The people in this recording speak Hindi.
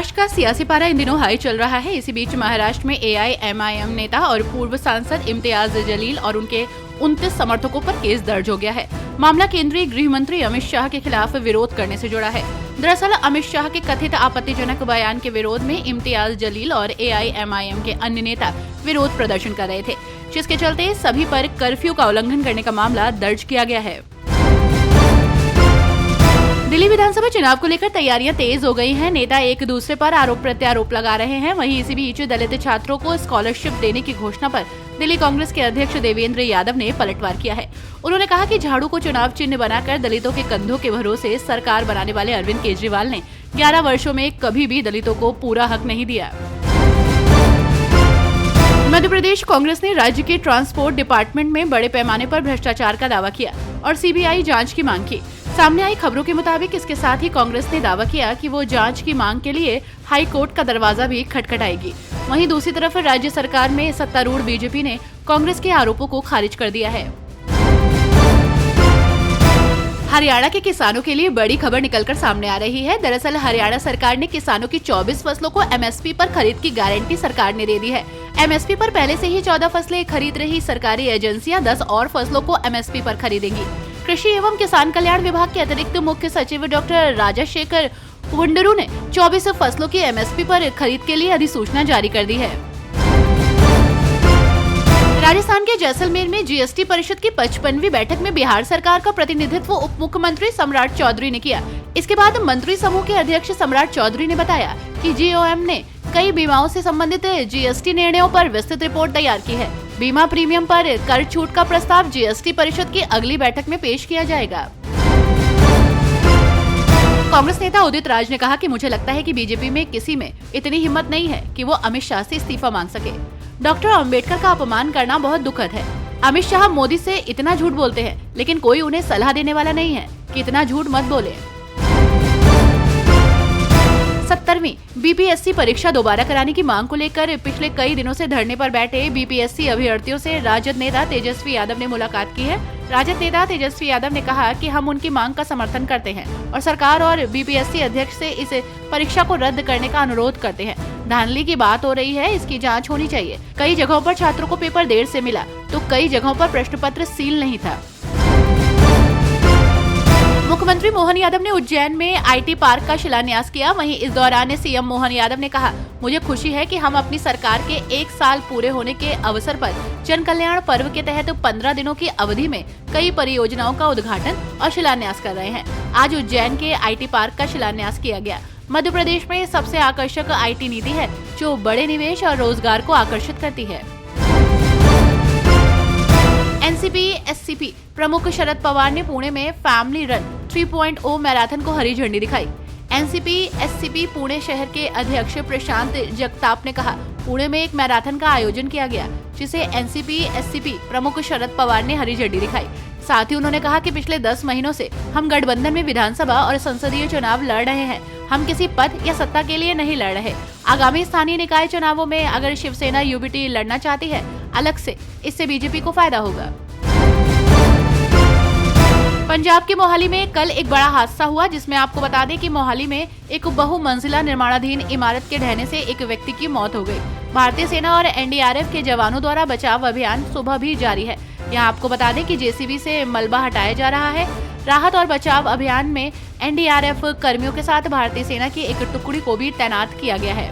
महाराष्ट्र का सियासी पारा इन दिनों हाई चल रहा है। इसी बीच महाराष्ट्र में एआईएमआईएम नेता और पूर्व सांसद इम्तियाज जलील और उनके 29 समर्थकों पर केस दर्ज हो गया है। मामला केंद्रीय गृह मंत्री अमित शाह के खिलाफ विरोध करने से जुड़ा है। दरअसल अमित शाह के कथित आपत्तिजनक बयान के विरोध में इम्तियाज जलील और एआईएमआईएम के अन्य नेता विरोध प्रदर्शन कर रहे थे, जिसके चलते सभी पर कर्फ्यू का उल्लंघन करने का मामला दर्ज किया गया है। दिल्ली विधानसभा चुनाव को लेकर तैयारियां तेज हो गई हैं। नेता एक दूसरे पर आरोप प्रत्यारोप लगा रहे हैं। वहीं इसी बीच दलित छात्रों को स्कॉलरशिप देने की घोषणा पर दिल्ली कांग्रेस के अध्यक्ष देवेंद्र यादव ने पलटवार किया है। उन्होंने कहा कि झाड़ू को चुनाव चिन्ह बनाकर दलितों के कंधों के भरोसे सरकार बनाने वाले अरविंद केजरीवाल ने 11 वर्षों में कभी भी दलितों को पूरा हक नहीं दिया। मध्य प्रदेश कांग्रेस ने राज्य के ट्रांसपोर्ट डिपार्टमेंट में बड़े पैमाने पर भ्रष्टाचार का दावा किया और सीबीआई जांच की मांग की। सामने आई खबरों के मुताबिक इसके साथ ही कांग्रेस ने दावा किया कि वो जांच की मांग के लिए हाई कोर्ट का दरवाजा भी खटखटाएगी। वहीं दूसरी तरफ राज्य सरकार में सत्तारूढ़ बीजेपी ने कांग्रेस के आरोपों को खारिज कर दिया है। हरियाणा के किसानों के लिए बड़ी खबर निकलकर सामने आ रही है। दरअसल हरियाणा सरकार ने किसानों की 24 फसलों को एमएसपी पर खरीद की गारंटी सरकार ने दे दी है। एमएसपी पर पहले से ही 14 फसलें खरीद रही सरकारी एजेंसियां 10 और फसलों को एमएसपी पर खरीदेंगी। कृषि एवं किसान कल्याण विभाग के अतिरिक्त मुख्य सचिव डॉक्टर राजशेखर वुंडरू ने 24 फसलों की एमएसपी पर खरीद के लिए अधिसूचना जारी कर दी है। राजस्थान के जैसलमेर में जीएसटी परिषद की 55वीं बैठक में बिहार सरकार का प्रतिनिधित्व उप मुख्यमंत्री सम्राट चौधरी ने किया। इसके बाद मंत्री समूह के अध्यक्ष सम्राट चौधरी ने बताया कि जीओएम ने कई बीमाओं से संबंधित जीएसटी निर्णयों पर विस्तृत रिपोर्ट तैयार की है। बीमा प्रीमियम पर कर छूट का प्रस्ताव जीएसटी परिषद की अगली बैठक में पेश किया जाएगा। कांग्रेस नेता उदित राज ने कहा कि मुझे लगता है कि बीजेपी में किसी में इतनी हिम्मत नहीं है कि वो अमित शाह से इस्तीफा मांग सके। डॉक्टर अंबेडकर का अपमान करना बहुत दुखद है। अमित शाह मोदी से इतना झूठ बोलते हैं, लेकिन कोई उन्हें सलाह देने वाला नहीं है कि इतना झूठ मत बोले। 70वीं बीपीएससी परीक्षा दोबारा कराने की मांग को लेकर पिछले कई दिनों से धरने पर बैठे बीपीएससी अभ्यर्थियों से राजद नेता तेजस्वी यादव ने मुलाकात की है। राजद नेता तेजस्वी यादव ने कहा कि हम उनकी मांग का समर्थन करते हैं और सरकार और बीपीएससी अध्यक्ष से इस परीक्षा को रद्द करने का अनुरोध करते हैं। धांधली की बात हो रही है, इसकी जांच होनी चाहिए। कई जगहों पर छात्रों को पेपर देर से मिला तो कई जगहों पर प्रश्न पत्र सील नहीं था। मुख्यमंत्री मोहन यादव ने उज्जैन में आईटी पार्क का शिलान्यास किया। वहीं इस दौरान सीएम मोहन यादव ने कहा, मुझे खुशी है कि हम अपनी सरकार के 1 साल पूरे होने के अवसर पर जन कल्याण पर्व के तहत 15 दिनों की अवधि में कई परियोजनाओं का उद्घाटन और शिलान्यास कर रहे हैं। आज उज्जैन के आईटी पार्क का शिलान्यास किया गया। मध्य प्रदेश में सबसे आकर्षक आईटी नीति है जो बड़े निवेश और रोजगार को आकर्षित करती है। एनसीपी एससीपी प्रमुख शरद पवार ने पुणे में फैमिली रन 3.0 मैराथन को हरी झंडी दिखाई। एनसीपी एससीपी पुणे शहर के अध्यक्ष प्रशांत जगताप ने कहा, पुणे में एक मैराथन का आयोजन किया गया जिसे एनसीपी एससीपी प्रमुख शरद पवार ने हरी झंडी दिखाई। साथ ही उन्होंने कहा कि पिछले 10 महीनों से हम गठबंधन में विधानसभा और संसदीय चुनाव लड़ रहे हैं। हम किसी पद या सत्ता के लिए नहीं लड़ रहे। आगामी स्थानीय निकाय चुनावों में अगर शिवसेना यूबीटी लड़ना चाहती है अलग से, इससे बीजेपी को फायदा होगा। पंजाब के मोहाली में कल एक बड़ा हादसा हुआ, जिसमें आपको बता दें कि मोहाली में एक बहुमंजिला निर्माणाधीन इमारत के ढहने से एक व्यक्ति की मौत हो गई। भारतीय सेना और एनडीआरएफ के जवानों द्वारा बचाव अभियान सुबह भी जारी है। यहाँ आपको बता दें कि जेसीबी से मलबा हटाया जा रहा है। राहत और बचाव अभियान में एनडीआरएफ कर्मियों के साथ भारतीय सेना की एक टुकड़ी को भी तैनात किया गया है।